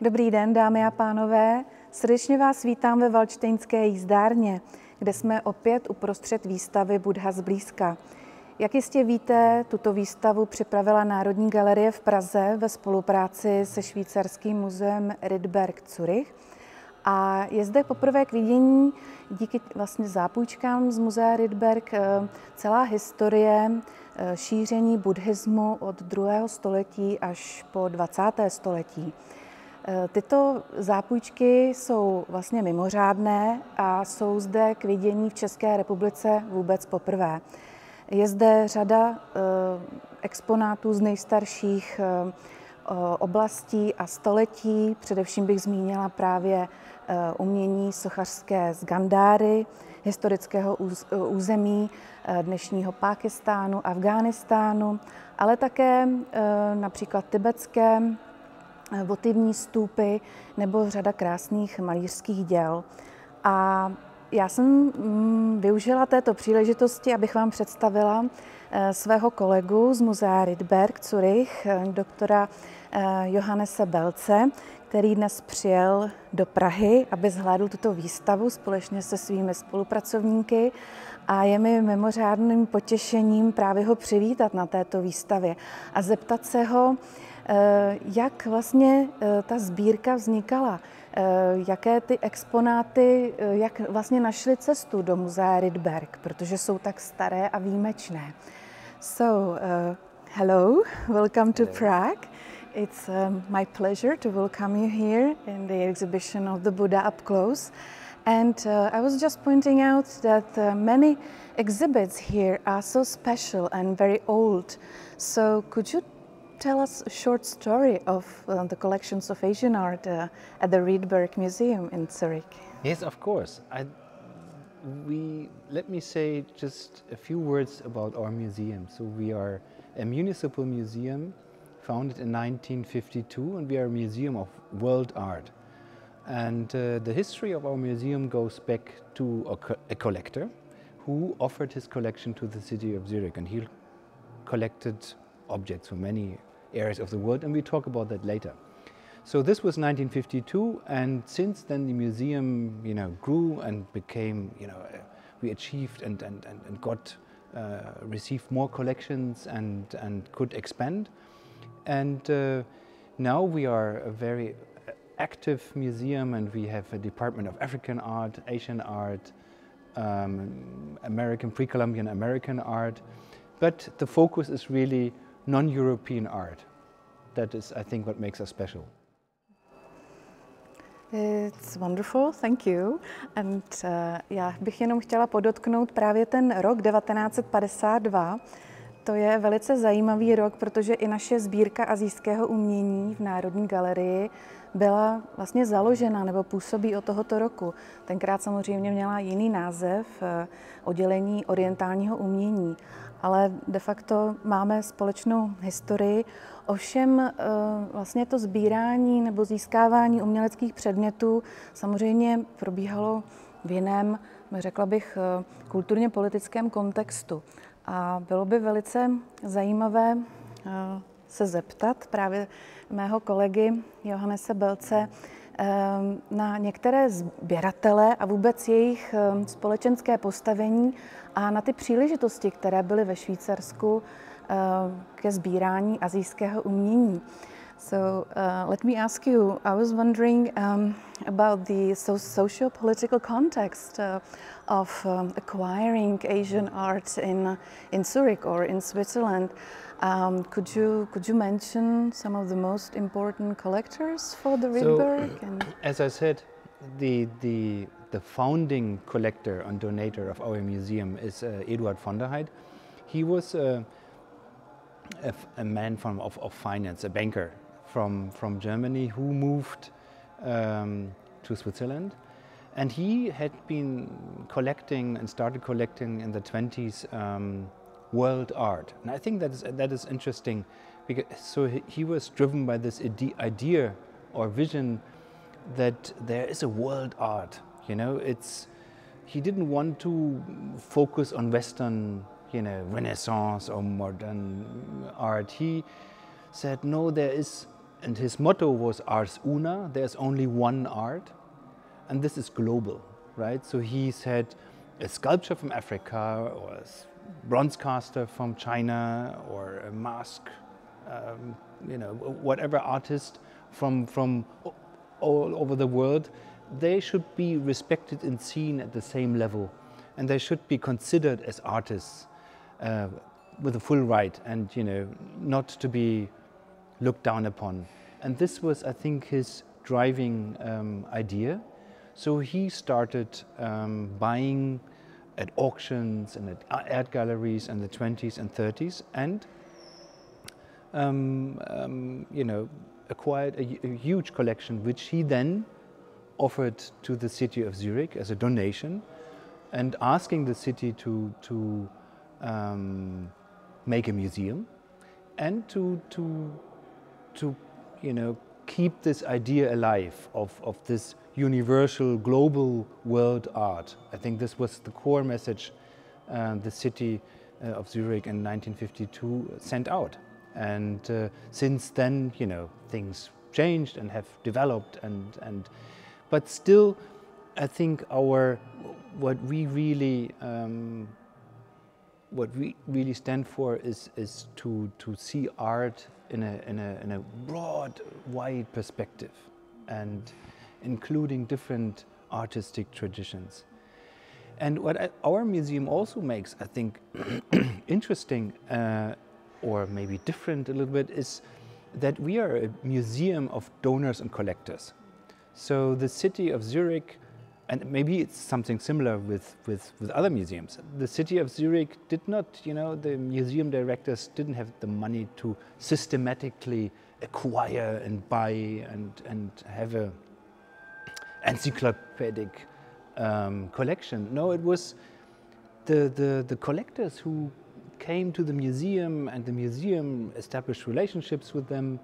Dobrý den, dámy a pánové. Srdečně vás vítám ve Valdštejnské jízdárně, kde jsme opět uprostřed výstavy Buddha zblízka. Jak jistě víte, tuto výstavu připravila Národní galerie v Praze ve spolupráci se švýcarským muzeem Rietberg Zürich. A je zde poprvé k vidění díky vlastně zápůjčkám z muzea Rietberg celá historie šíření buddhismu od 2. století až po 20. století. Tyto zápůjčky jsou vlastně mimořádné a jsou zde k vidění v České republice vůbec poprvé. Je zde řada exponátů z nejstarších oblastí a století. Především bych zmínila právě umění sochařské z Gandáry, historického území dnešního Pákistánu, Afghánistánu, ale také například tibetské votivní stůpy nebo řada krásných malířských děl. A já jsem využila této příležitosti, abych vám představila svého kolegu z muzea Rietberg Zürich, doktora Johannese Beltze, který dnes přijel do Prahy, aby zhlédl tuto výstavu společně se svými spolupracovníky. A je mi mimořádným potěšením právě ho přivítat na této výstavě a zeptat se ho, jak vlastně ta sbírka vznikala, jaké ty exponáty, jak vlastně našly cestu do muzea Rietberg, protože jsou tak staré a výjimečné. So, hello, welcome to Prague. It's my pleasure to welcome you here in the exhibition of the Buddha up close. And I was just pointing out that many exhibits here are so special and very old. So could you tell us a short story of the collections of Asian art at the Reedberg Museum in Zurich? Yes, of course. Let me say just a few words about our museum. So we are a municipal museum founded in 1952, and we are a museum of world art. And the history of our museum goes back to a collector who offered his collection to the city of Zurich, and he collected objects from many areas of the world, and we talk about that later. So this was 1952, and since then the museum, grew and became, we achieved and got received more collections and could expand. And now we are a very active museum, and we have a department of African art, Asian art, American, pre-Columbian American art, but the focus is really non-European art. That is, I think, what makes us special. It's wonderful, thank you. And já bych jenom chtěla podotknout právě ten rok 1952. To je velice zajímavý rok, protože i naše sbírka asijského umění v Národní galerii byla vlastně založena nebo působí od tohoto roku. Tenkrát samozřejmě měla jiný název, oddělení orientálního umění, ale de facto máme společnou historii. Ovšem vlastně to sbírání nebo získávání uměleckých předmětů samozřejmě probíhalo v jiném, řekla bych, kulturně politickém kontextu. A bylo by velice zajímavé se zeptat právě mého kolegy Johannese Beltze na některé sběratele a vůbec jejich společenské postavení a na ty příležitosti, které byly ve Švýcarsku ke sbírání asijského umění. So let me ask you, I was wondering about the socio-political context of acquiring Asian art in Zurich or in Switzerland. Could you mention some of the most important collectors for the Rietberg? As I said, the founding collector and donator of our museum is Eduard von der Heydt. He was a man of finance, a banker from Germany who moved to Switzerland, and he had been collecting and started collecting in the 20s world art, and I think that is interesting, because so he was driven by this idea or vision that there is a world art. He didn't want to focus on Western, Renaissance or modern art. He said, no, there is and his motto was Ars Una, there's only one art, and this is global, right? So he said a sculpture from Africa, or a bronze caster from China, or a mask, you know, whatever artist from all over the world, they should be respected and seen at the same level, and they should be considered as artists with a full right, and you know, not to be looked down upon. And this was, I think, his driving idea. So he started buying at auctions and at art galleries in the 20s and 30s, and you know, acquired a huge collection, which he then offered to the city of Zurich as a donation, and asking the city to make a museum, and to you know, keep this idea alive of this universal global world art. I think this was the core message the city of Zurich in 1952 sent out. And since then, you know, things changed and have developed, but still, I think what we really stand for is to see art in a broad, wide perspective, and including different artistic traditions. And what our museum also makes, I think, interesting, or maybe different a little bit, is that we are a museum of donors and collectors. So the city of Zurich, and maybe it's something similar with other museums, the city of Zurich did not, you know, the museum directors didn't have the money to systematically acquire and buy and have a encyclopedic collection. No, it was the collectors who came to the museum, and the museum established relationships with them,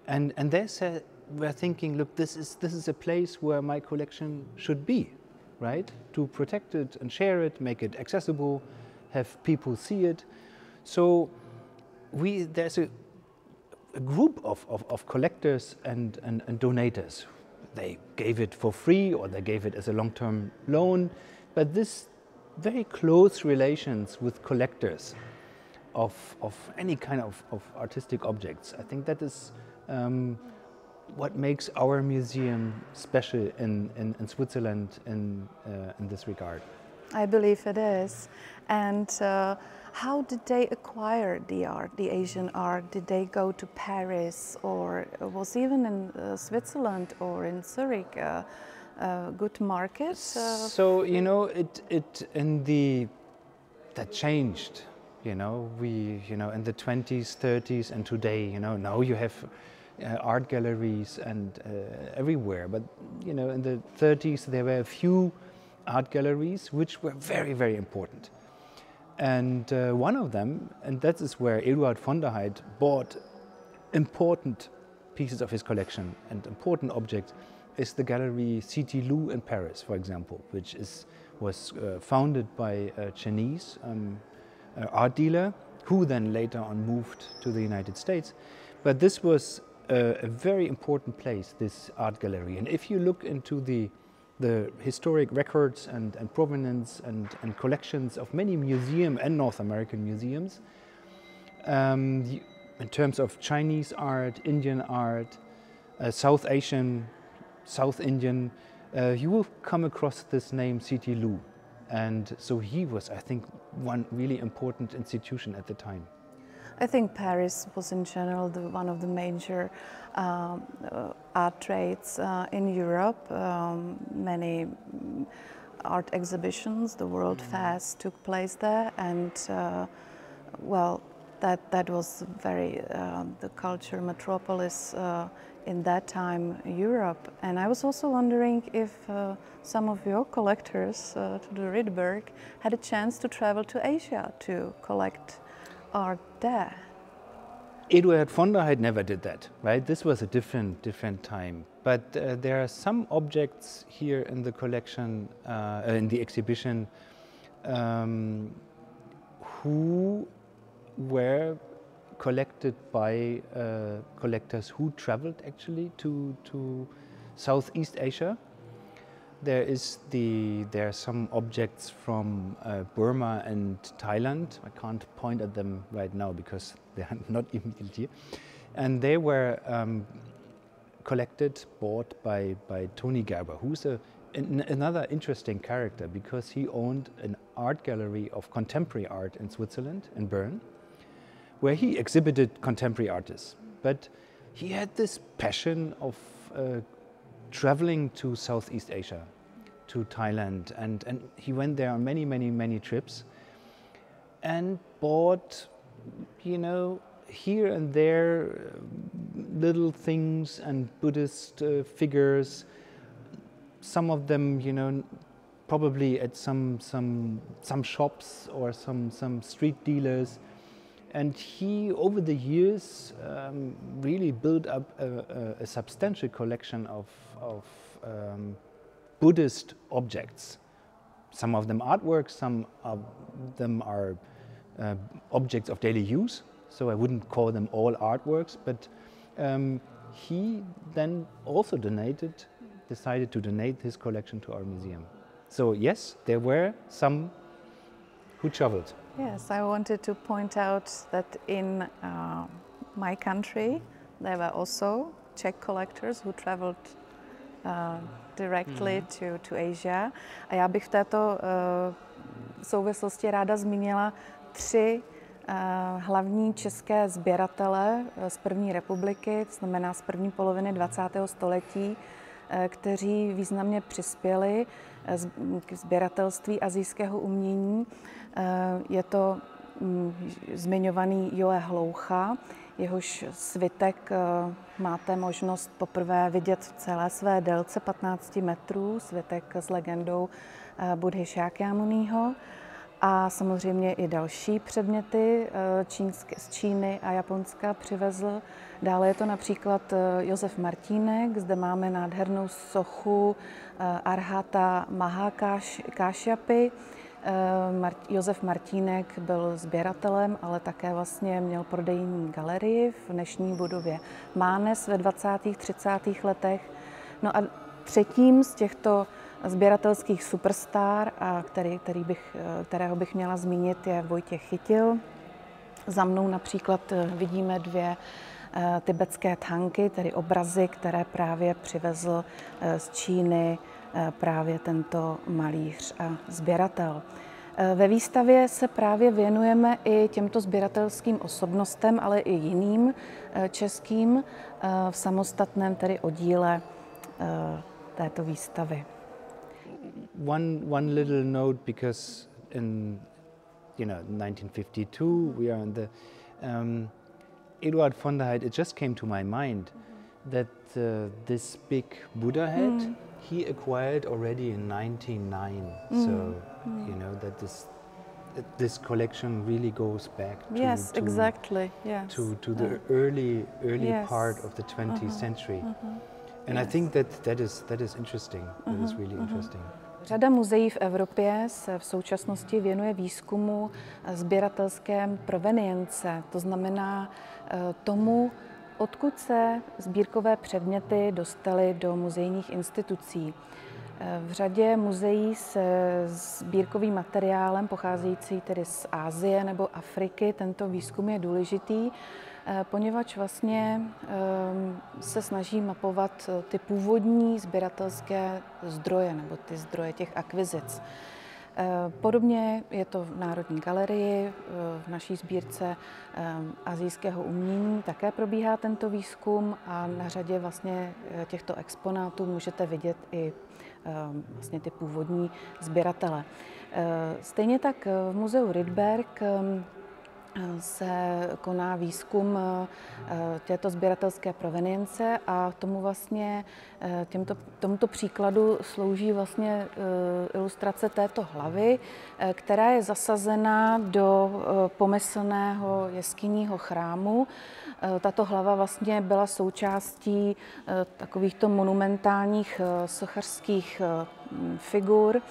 and they said, we're thinking, look, this is a place where my collection should be, right? To protect it and share it, make it accessible, have people see it. So there's a group of collectors and donators. They gave it for free, or they gave it as a long-term loan, but this very close relations with collectors of any kind of artistic objects, I think that is what makes our museum special in Switzerland in this regard. I believe it is. And how did they acquire the art, the Asian art? Did they go to Paris, or was even in Switzerland or in Zurich a good market? So, you know, that changed. You know, in the 20s, 30s, and today, you know, now you have art galleries and everywhere. But you know, in the 30s there were a few art galleries which were very, very important. And one of them, and that is where Eduard von der Heydt bought important pieces of his collection and important objects, is the gallery C.T. Lu in Paris, for example, which was founded by a Chinese art dealer, who then later on moved to the United States. But this was a very important place, this art gallery. And if you look into the historic records and provenance and collections of many museums and North American museums, in terms of Chinese art, Indian art, South Asian, South Indian, you will come across this name C.T. Lu. And so he was, I think, one really important institution at the time. I think Paris was in general one of the major art trades in Europe. Many art exhibitions, the World Fest took place there, and well, that was very the culture metropolis in that time, Europe. And I was also wondering if some of your collectors to the Reedberg had a chance to travel to Asia to collect art there. Eduard von der Heydt never did that, right? This was a different time. But there are some objects here in the collection, in the exhibition, who were collected by collectors who traveled actually to Southeast Asia. There are some objects from Burma and Thailand. I can't point at them right now because they are not immediately here. And they were collected, bought by Tony Gerber, who's another interesting character because he owned an art gallery of contemporary art in Switzerland, in Bern, where he exhibited contemporary artists. But he had this passion of traveling to Southeast Asia, to Thailand, and he went there on many trips and bought, you know, here and there little things and Buddhist figures. Some of them, you know, probably at some shops or some street dealers. And he, over the years, really built up a substantial collection of Buddhist objects. Some of them artworks, some of them are objects of daily use. So I wouldn't call them all artworks, but he then also decided to donate his collection to our museum. So yes, there were some who traveled. Yes, I wanted to point out that in my country there were also Czech collectors who traveled directly to Asia. A já bych v této souvislosti ráda zmínila 3 hlavní české sběratele z první republiky, to znamená z první poloviny 20. století, kteří významně přispěli k sběratelství asijského umění. Je to zmiňovaný Joe Hloucha, jehož svitek máte možnost poprvé vidět v celé své délce 15 metrů, svitek s legendou Buddhy Šákyámuniho. A samozřejmě i další předměty z Číny a Japonska přivezl. Dále je to například Josef Martínek, zde máme nádhernou sochu Arhata Mahakášapy. Josef Martínek byl sběratelem, ale také vlastně měl prodejní galerii v dnešní budově Mánes ve 20. 30. letech. No a třetím z těchto sběratelských superstar, kterého bych měla zmínit, je Vojtěch Chytil. Za mnou například vidíme 2 tibetské thanky, tedy obrazy, které právě přivezl z Číny právě tento malíř a sběratel. Ve výstavě se právě věnujeme i těmto sběratelským osobnostem, ale i jiným českým v samostatném tedy oddíle této výstavy. One little note, because in 1952 we are in the Eduard von der Heydt. It just came to my mind that this big Buddha head he acquired already in 1909. So you know that this collection really goes back to the early part of the 20th century. And I think that is interesting. That is really interesting. Řada muzeí v Evropě se v současnosti věnuje výzkumu sběratelské provenience, to znamená tomu, odkud se sbírkové předměty dostaly do muzejních institucí. V řadě muzeí se sbírkovým materiálem pocházející tedy z Asie nebo Afriky tento výzkum je důležitý, poněvadž vlastně se snaží mapovat ty původní sběratelské zdroje nebo ty zdroje těch akvizic. Podobně je to v Národní galerii, v naší sbírce asijského umění také probíhá tento výzkum a na řadě vlastně těchto exponátů můžete vidět i vlastně ty původní sběratele. Stejně tak v muzeu Rietberg se koná výzkum této sběratelské provenience a tomuto příkladu slouží vlastně ilustrace této hlavy, která je zasazena do pomyslného jeskyního chrámu. Tato hlava vlastně byla součástí takovýchto monumentálních sochařských figur.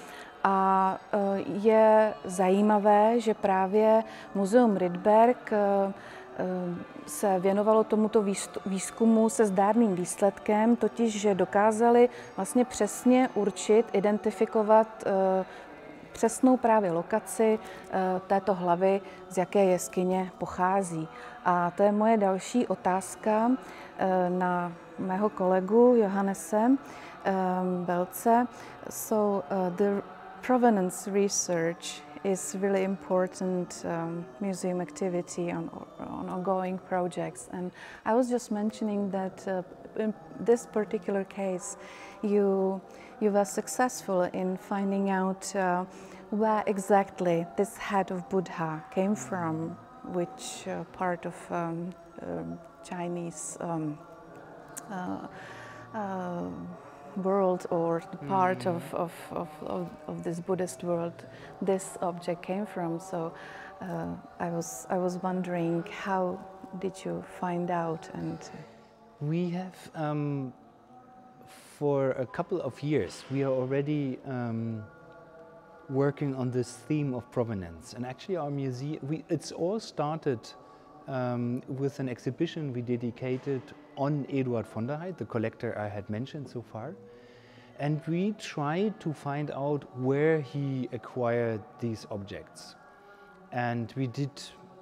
A je zajímavé, že právě Muzeum Rietberg se věnovalo tomuto výzkumu se zdárným výsledkem, totiž, že dokázali vlastně přesně určit, identifikovat přesnou právě lokaci této hlavy, z jaké jeskyně pochází. A to je moje další otázka na mého kolegu Johannese Beltze. So the provenance research is really important museum activity on ongoing projects. And I was just mentioning that in this particular case, you were successful in finding out where exactly this head of Buddha came from, which part of Chinese world or part of this Buddhist world this object came from. So I was wondering, how did you find out? And we have for a couple of years we are already working on this theme of provenance, and actually our museum, it's all started with an exhibition we dedicated on Eduard von der Heydt, the collector I had mentioned so far. And we tried to find out where he acquired these objects. And we did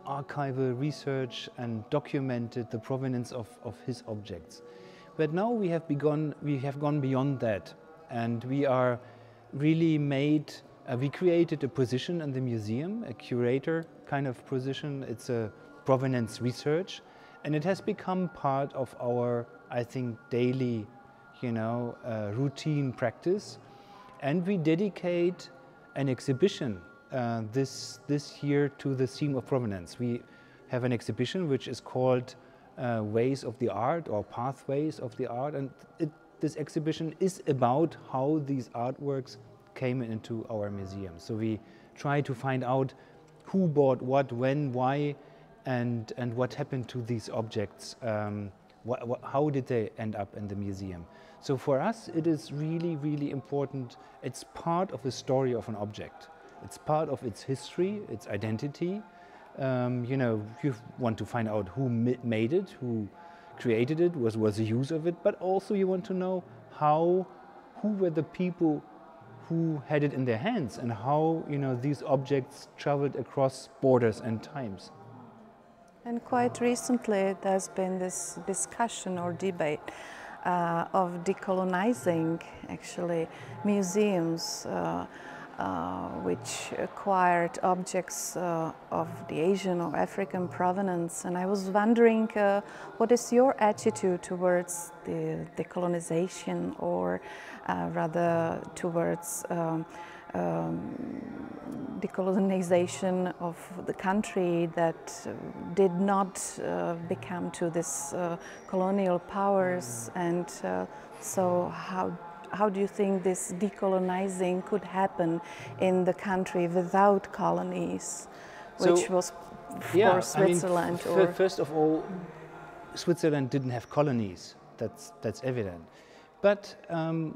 archival research and documented the provenance of his objects. But now we have gone beyond that, and we are really we created a position in the museum, a curator kind of position. It's a provenance research, and it has become part of our, I think, daily, routine practice. And we dedicate an exhibition this year to the theme of provenance. We have an exhibition which is called Ways of the Art, or Pathways of the Art, and this exhibition is about how these artworks came into our museum. So we try to find out who bought what, when, why, and what happened to these objects. How did they end up in the museum? So for us, it is really, really important. It's part of the story of an object. It's part of its history, its identity. You want to find out who made it, who created it, was the use of it, but also you want to know who were the people who had it in their hands, and how these objects traveled across borders and times. And quite recently there's been this discussion or debate of decolonizing actually museums which acquired objects of the Asian or African provenance. And I was wondering, what is your attitude towards the decolonization, or rather towards decolonization of the country that did not become to this colonial powers, and so how do you think this decolonizing could happen in the country without colonies, which was of course Switzerland? First of all, Switzerland didn't have colonies, that's evident. But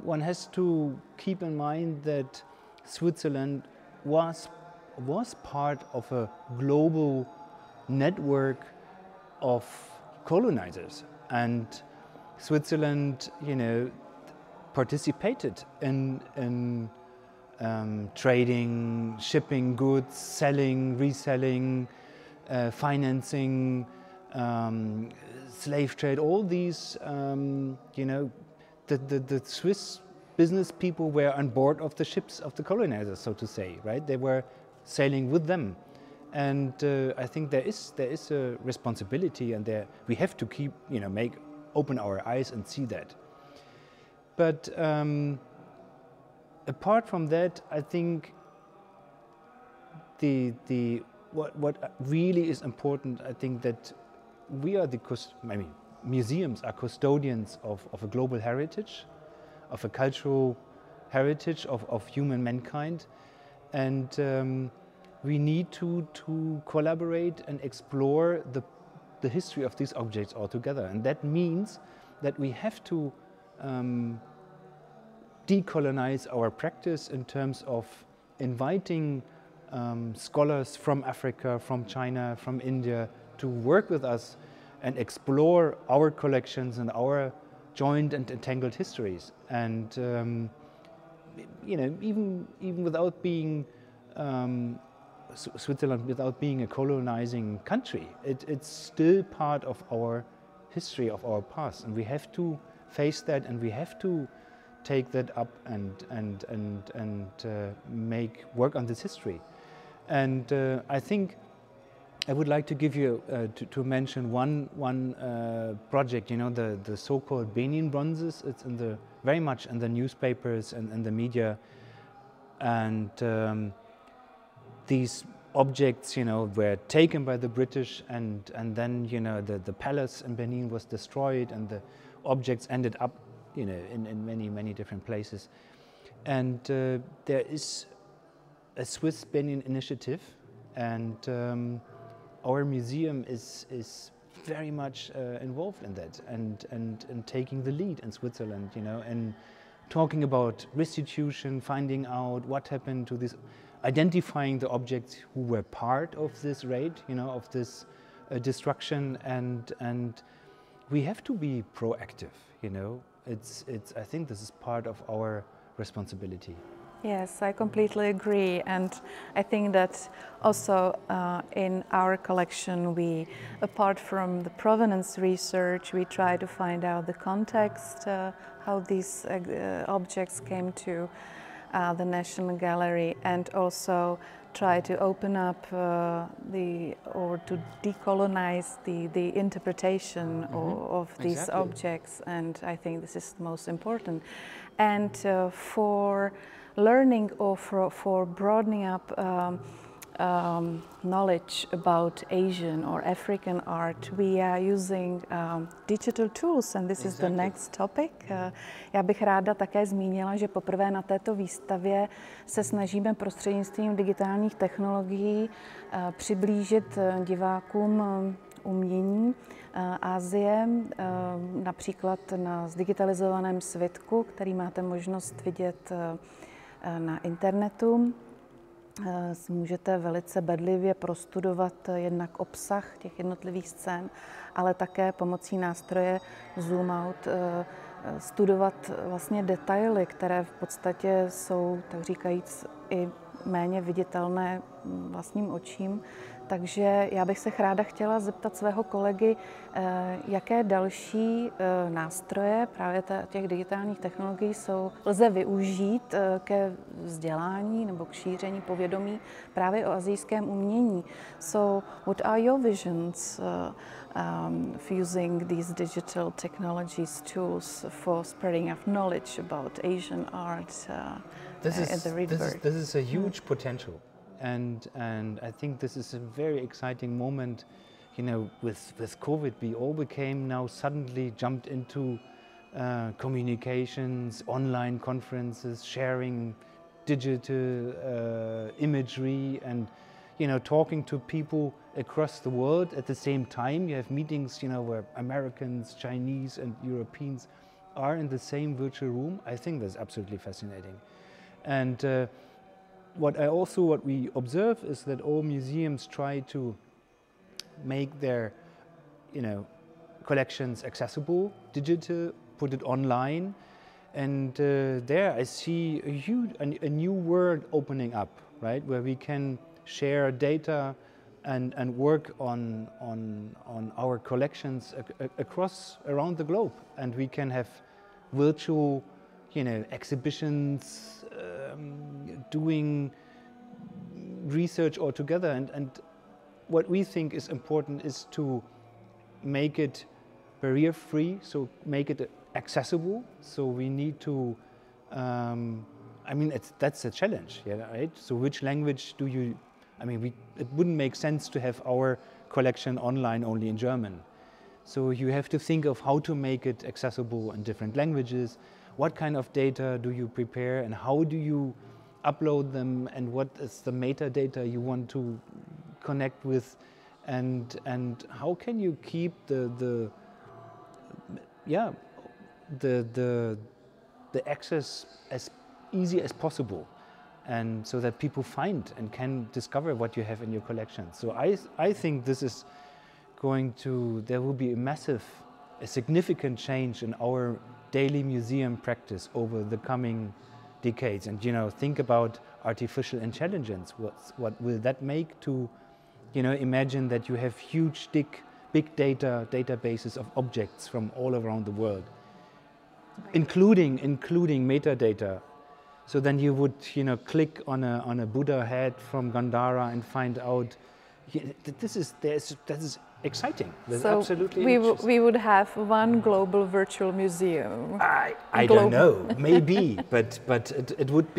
one has to keep in mind that Switzerland was part of a global network of colonizers, and Switzerland, participated in trading, shipping goods, selling, reselling, financing, slave trade. All these, the Swiss business people were on board of the ships of the colonizers, so to say, right? They were sailing with them, and I think there is a responsibility, and we have to keep, open our eyes and see that. But apart from that, I think what really is important, I think that we are museums are custodians of a global heritage, of a cultural heritage of human mankind, and we need to collaborate and explore the history of these objects altogether. And that means that we have to decolonize our practice in terms of inviting scholars from Africa, from China, from India to work with us and explore our collections and our joined and entangled histories. And you know, even without being Switzerland, without being a colonizing country, it's still part of our history, of our past, and we have to face that, and we have to take that up and make work on this history. And I think I would like to give you to mention one project. You know, the so-called Benin Bronzes. It's very much in the newspapers and the media, and these objects, you know, were taken by the British, and then, you know, the palace in Benin was destroyed, and the objects ended up, you know, in many different places. And there is a Swiss Benin initiative, and our museum is very much involved in that, and taking the lead in Switzerland, you know, and talking about restitution, finding out what happened to this, identifying the objects who were part of this raid, you know, of this destruction, and we have to be proactive, you know. I think this is part of our responsibility. Yes, I completely agree, and I think that also in our collection, we, apart from the provenance research, we try to find out the context, how these objects came to the National Gallery, and also try to open up or to decolonize the interpretation of these objects, and I think this is the most important. And for learning or for broadening up knowledge about Asian or African art, we are using digital tools, and this is the next topic. Já bych ráda také zmínila, že poprvé na této výstavě se snažíme prostřednictvím digitálních technologií přiblížit divákům umění Asie, například na zdigitalizovaném svitku, který máte možnost vidět na internetu. Můžete velice bedlivě prostudovat jednak obsah těch jednotlivých scén, ale také pomocí nástroje Zoom Out studovat vlastně detaily, které v podstatě jsou, tak říkajíc, i méně viditelné vlastním očím. Takže já bych se ráda chtěla zeptat svého kolegy, jaké další nástroje právě těch digitálních technologií lze využít ke vzdělání nebo k šíření povědomí právě o asijském umění. So, what are your visions of using these digital technologies, tools for spreading of knowledge about Asian art at the Reedberg? This is a huge potential. And I think this is a very exciting moment, you know, with COVID. We all became now suddenly jumped into communications, online conferences, sharing digital imagery, and, you know, talking to people across the world at the same time. You have meetings, you know, where Americans, Chinese and Europeans are in the same virtual room. I think that's absolutely fascinating. And what we observe is that all museums try to make their, you know, collections accessible, digital, put it online, and there I see a new world opening up, right, where we can share data and work on our collections around the globe, and we can have virtual, you know, exhibitions, doing research all together, and what we think is important is to make it barrier-free, so make it accessible. So we need to, I mean, that's a challenge, yeah, right? So which language do you, I mean, it wouldn't make sense to have our collection online only in German. So you have to think of how to make it accessible in different languages. What kind of data do you prepare, and how do you upload them, and what is the metadata you want to connect with, and how can you keep the access as easy as possible, and so that people find and can discover what you have in your collection. So I think this is there will be a significant change in our daily museum practice over the coming decades. And, you know, think about artificial intelligence. What will that make to, you know, imagine that you have huge, big databases of objects from all around the world, including metadata. So then you would, you know, click on a Buddha head from Gandhara and find out that is exciting. That's absolutely we would have one global virtual museum. I don't know, maybe, but it would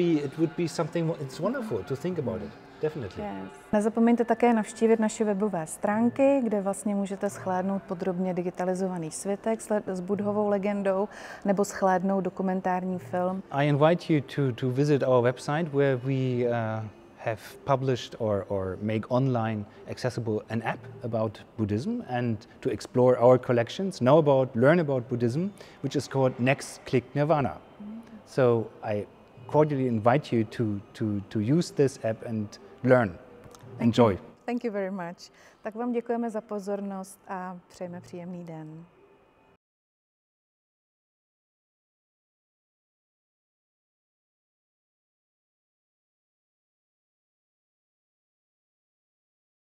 be something. It's wonderful to think about it. Definitely. Yes. Nezapomeňte také navštívit naše webové stránky, kde vlastně můžete shlédnout podrobně digitalizovaný svitek s Buddhovou legendou nebo shlédnout dokumentární film. I invite you to visit our website where we have published or make online accessible an app about Buddhism and to explore our collections, learn about Buddhism, which is called Next Click Nirvana. So I cordially invite you to use this app and learn, enjoy. Thank you very much. Tak vám děkujeme za pozornost a přejeme příjemný den.